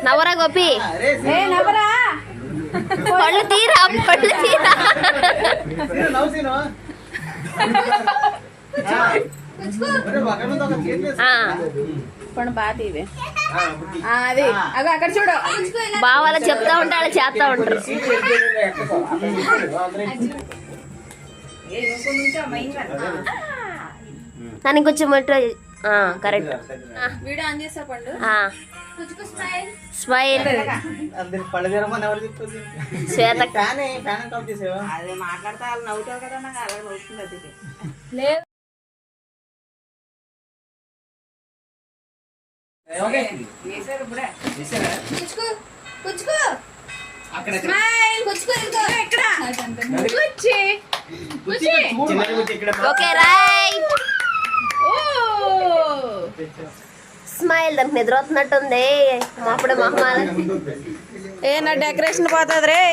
నవరా గోపి నవరా పళ్ళు తీరా పళ్ళు తీరా బాగా తీవే అది అగో అక్కడ చూడు బావాల చెప్తా ఉంటాడు చేస్తా ఉంటారు దానికి కొంచెం కరెక్ట్ వీడియో ఆన్ చేసా పండు స్మైల్ శ్వేత అదే మాట్లాడతా వాళ్ళు నవ్వుతారు కదా నాకు అలా నవ్వుతుంది అది వేసారు ఇప్పుడే ఓకే రైట్ స్మైల్ దానికి నిద్ర వస్తున్నట్టుంది అప్పుడే మహమాల ఏ నా డెకరేషన్ పోతుంది రే